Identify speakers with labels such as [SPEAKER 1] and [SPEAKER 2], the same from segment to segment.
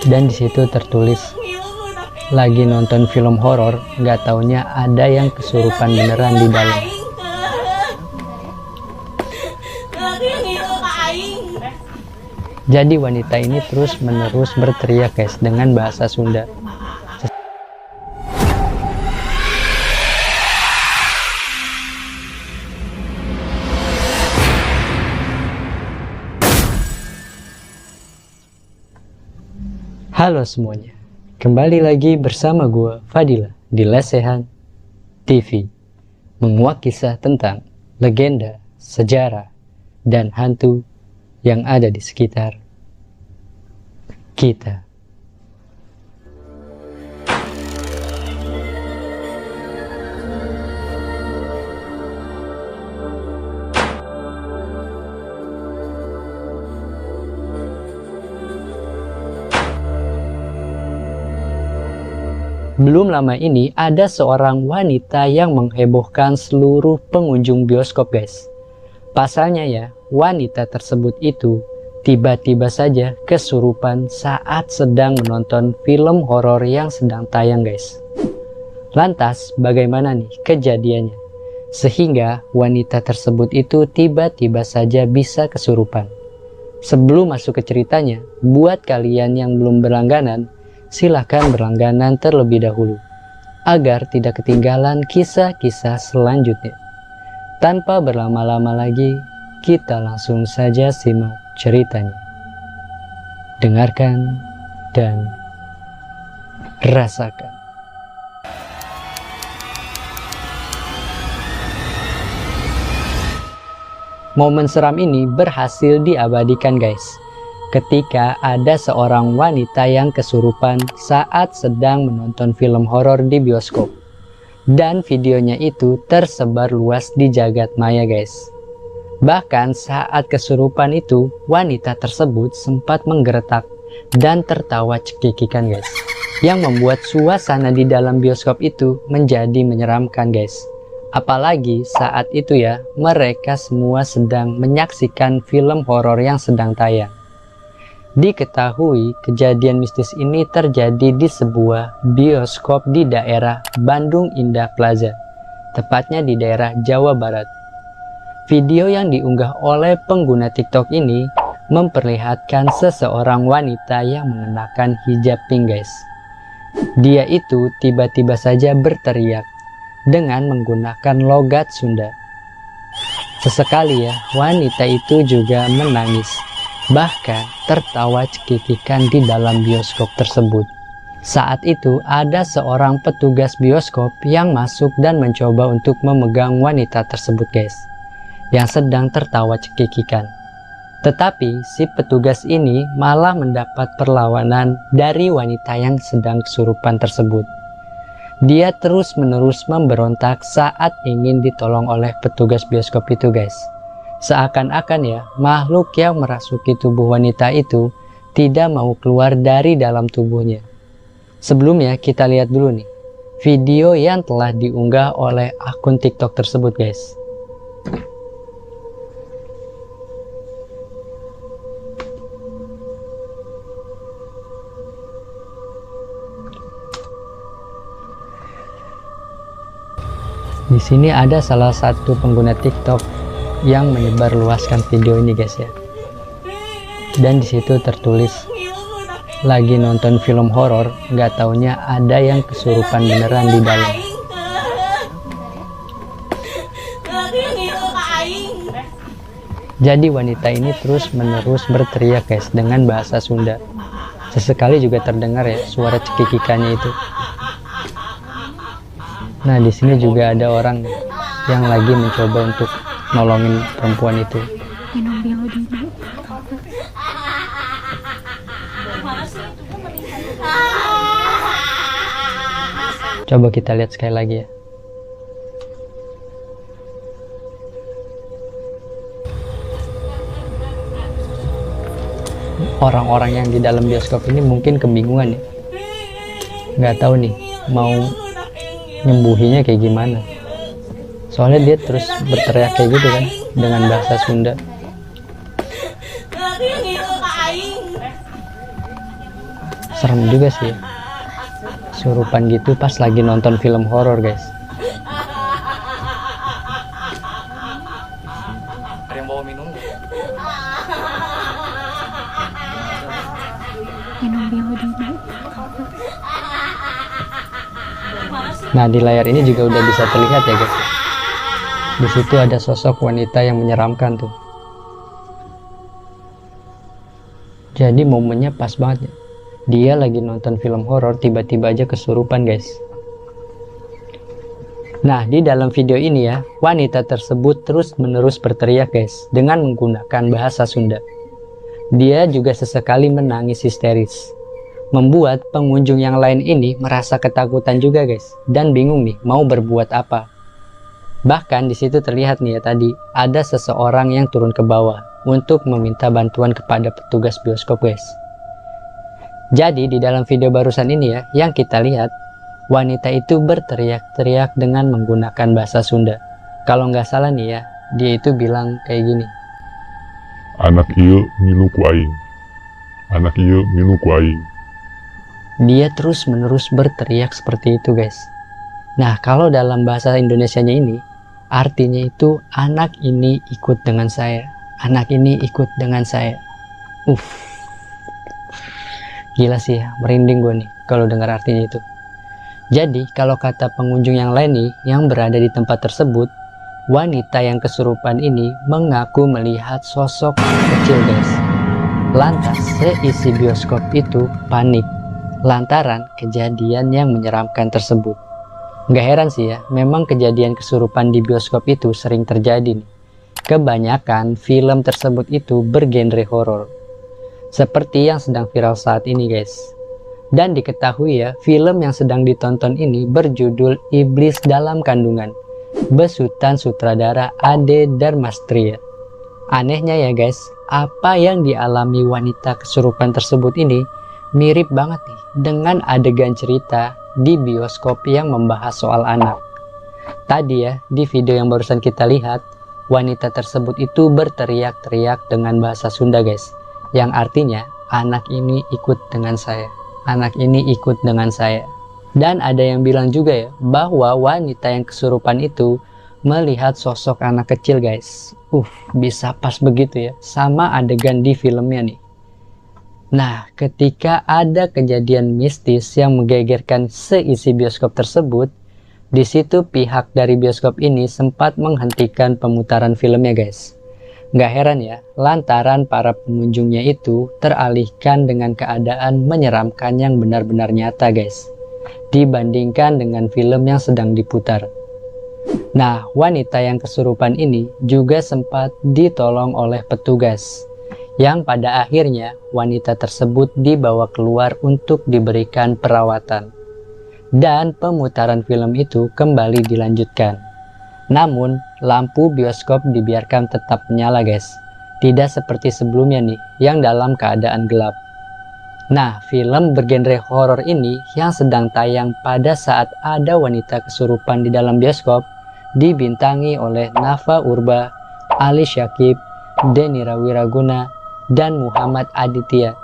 [SPEAKER 1] Dan di situ tertulis lagi nonton film horor, nggak taunya ada yang kesurupan beneran di dalam. Jadi wanita ini terus menerus berteriak guys dengan bahasa Sunda. Halo semuanya, kembali lagi bersama gue Fadila di Lesehan TV, menguak kisah tentang legenda, sejarah, dan hantu yang ada di sekitar kita. Belum lama ini ada seorang wanita yang menghebohkan seluruh pengunjung bioskop guys. Pasalnya ya, wanita tersebut itu tiba-tiba saja kesurupan saat sedang menonton film horor yang sedang tayang guys. Lantas bagaimana nih kejadiannya? Sehingga wanita tersebut itu tiba-tiba saja bisa kesurupan. Sebelum masuk ke ceritanya, buat kalian yang belum berlangganan, silahkan berlangganan terlebih dahulu, agar tidak ketinggalan kisah-kisah selanjutnya. Tanpa berlama-lama lagi, kita langsung saja simak ceritanya. Dengarkan dan rasakan. Momen seram ini berhasil diabadikan guys, ketika ada seorang wanita yang kesurupan saat sedang menonton film horor di bioskop. Dan videonya itu tersebar luas di jagat maya guys. Bahkan saat kesurupan itu, wanita tersebut sempat menggeretak dan tertawa cekikikan guys, yang membuat suasana di dalam bioskop itu menjadi menyeramkan guys. Apalagi saat itu ya, mereka semua sedang menyaksikan film horor yang sedang tayang. Diketahui kejadian mistis ini terjadi di sebuah bioskop di daerah Bandung Indah Plaza, tepatnya di daerah Jawa Barat. Video yang diunggah oleh pengguna TikTok ini memperlihatkan seseorang wanita yang mengenakan hijab pink guys. Dia itu tiba-tiba saja berteriak dengan menggunakan logat Sunda. Sesekali ya, wanita itu juga menangis, bahkan tertawa cekikikan di dalam bioskop tersebut. Saat itu ada seorang petugas bioskop yang masuk dan mencoba untuk memegang wanita tersebut guys, yang sedang tertawa cekikikan. Tetapi si petugas ini malah mendapat perlawanan dari wanita yang sedang kesurupan tersebut. Dia terus-menerus memberontak saat ingin ditolong oleh petugas bioskop itu guys. Seakan-akan ya, makhluk yang merasuki tubuh wanita itu tidak mau keluar dari dalam tubuhnya. Sebelumnya kita lihat dulu nih video yang telah diunggah oleh akun TikTok tersebut guys. Di sini ada salah satu pengguna TikTok yang menyebarluaskan video ini guys ya. Dan di situ tertulis lagi nonton film horor, nggak taunya ada yang kesurupan beneran di dalam. Jadi wanita ini terus menerus berteriak guys dengan bahasa Sunda. Sesekali juga terdengar ya suara cekikikannya itu. Nah di sini juga ada orang yang lagi mencoba untuk nolongin perempuan itu. Coba kita lihat sekali lagi ya. Orang-orang yang di dalam bioskop ini mungkin kebingungan ya, nggak tahu nih mau nyembuhinya kayak gimana. Soalnya dia terus berteriak kayak gitu kan dengan bahasa Sunda. Serem juga sih ya. Kesurupan gitu pas lagi nonton film horor guys.
[SPEAKER 2] Ada yang bawa minum nggak?
[SPEAKER 3] Minum biodina.
[SPEAKER 1] Nah, di layar ini juga udah bisa terlihat ya guys. Di situ ada sosok wanita yang menyeramkan tuh. Jadi momennya pas banget ya. Dia lagi nonton film horor, tiba-tiba aja kesurupan guys. Nah, di dalam video ini ya, wanita tersebut terus-menerus berteriak guys, dengan menggunakan bahasa Sunda. Dia juga sesekali menangis histeris, membuat pengunjung yang lain ini merasa ketakutan juga guys, dan bingung nih mau berbuat apa. Bahkan di situ terlihat nih ya tadi, ada seseorang yang turun ke bawah untuk meminta bantuan kepada petugas bioskop guys. Jadi di dalam video barusan ini ya, yang kita lihat, wanita itu berteriak-teriak dengan menggunakan bahasa Sunda. Kalau nggak salah nih ya, dia itu bilang kayak gini.
[SPEAKER 4] Anak ieu milu ku aing. Anak ieu milu ku aing.
[SPEAKER 1] Dia terus-menerus berteriak seperti itu guys. Nah, kalau dalam bahasa Indonesianya ini, artinya itu anak ini ikut dengan saya. Anak ini ikut dengan saya. Gila sih ya, merinding gue nih kalau dengar artinya itu. Jadi kalau kata pengunjung yang lain nih yang berada di tempat tersebut, wanita yang kesurupan ini mengaku melihat sosok kecil guys. Lantas seisi bioskop itu panik lantaran kejadian yang menyeramkan tersebut. Gak heran sih ya, memang kejadian kesurupan di bioskop itu sering terjadi nih. Kebanyakan film tersebut itu bergenre horor, seperti yang sedang viral saat ini guys. Dan diketahui ya, film yang sedang ditonton ini berjudul Iblis Dalam Kandungan, besutan sutradara Ade Darmastria. Anehnya ya guys, apa yang dialami wanita kesurupan tersebut ini mirip banget nih dengan adegan cerita di bioskop yang membahas soal anak. Tadi ya, di video yang barusan kita lihat, wanita tersebut itu berteriak-teriak dengan bahasa Sunda guys, yang artinya anak ini ikut dengan saya, anak ini ikut dengan saya. Dan ada yang bilang juga ya bahwa wanita yang kesurupan itu melihat sosok anak kecil guys. Bisa pas begitu ya sama adegan di filmnya nih. Nah, ketika ada kejadian mistis yang menggegerkan seisi bioskop tersebut, di situ pihak dari bioskop ini sempat menghentikan pemutaran filmnya guys. Gak heran ya, lantaran para pengunjungnya itu teralihkan dengan keadaan menyeramkan yang benar-benar nyata guys, dibandingkan dengan film yang sedang diputar. Nah, wanita yang kesurupan ini juga sempat ditolong oleh petugas, yang pada akhirnya wanita tersebut dibawa keluar untuk diberikan perawatan. Dan pemutaran film itu kembali dilanjutkan. Namun, lampu bioskop dibiarkan tetap menyala guys. Tidak seperti sebelumnya nih, yang dalam keadaan gelap. Nah, film bergenre horor ini yang sedang tayang pada saat ada wanita kesurupan di dalam bioskop, dibintangi oleh Nafa Urba, Ali Syakib, Denny Rawiraguna, dan Muhammad Aditya.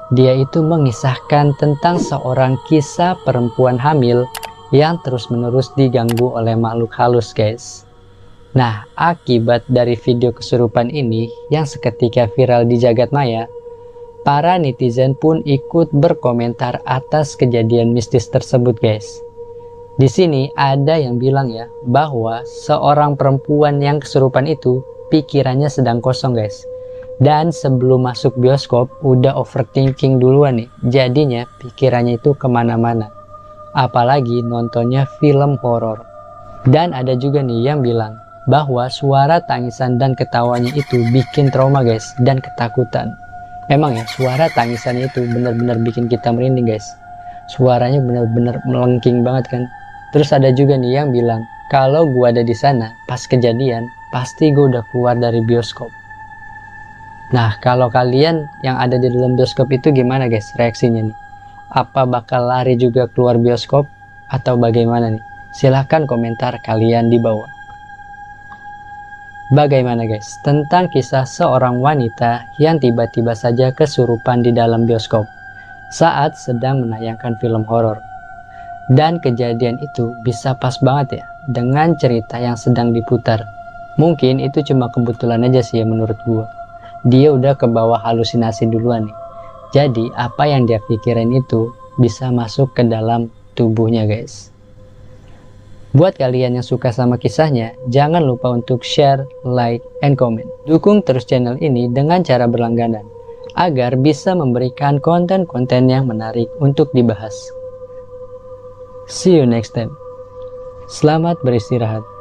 [SPEAKER 1] Dia itu mengisahkan tentang seorang kisah perempuan hamil yang terus-menerus diganggu oleh makhluk halus guys. Nah, akibat dari video kesurupan ini yang seketika viral di jagat maya, para netizen pun ikut berkomentar atas kejadian mistis tersebut guys. Di sini ada yang bilang ya bahwa seorang perempuan yang kesurupan itu pikirannya sedang kosong guys. Dan sebelum masuk bioskop udah overthinking duluan nih, jadinya pikirannya itu kemana-mana. Apalagi nontonnya film horor. Dan ada juga nih yang bilang bahwa suara tangisan dan ketawanya itu bikin trauma guys, dan ketakutan. Emang ya, suara tangisannya itu benar-benar bikin kita merinding guys. Suaranya benar-benar melengking banget kan. Terus ada juga nih yang bilang, kalau gua ada di sana pas kejadian, pasti gua udah keluar dari bioskop. Nah, kalau kalian yang ada di dalam bioskop itu gimana guys reaksinya nih? Apa bakal lari juga keluar bioskop atau bagaimana nih? Silahkan komentar kalian di bawah. Bagaimana guys tentang kisah seorang wanita yang tiba-tiba saja kesurupan di dalam bioskop? saat sedang menayangkan film horor. Dan kejadian itu bisa pas banget ya dengan cerita yang sedang diputar. Mungkin itu cuma kebetulan aja sih ya menurut gua. Dia udah ke bawah halusinasi duluan nih. Jadi apa yang dia pikirin itu bisa masuk ke dalam tubuhnya guys. Buat kalian yang suka sama kisahnya, jangan lupa untuk share, like, and comment. Dukung terus channel ini dengan cara berlangganan, agar bisa memberikan konten-konten yang menarik untuk dibahas. See you next time. Selamat beristirahat.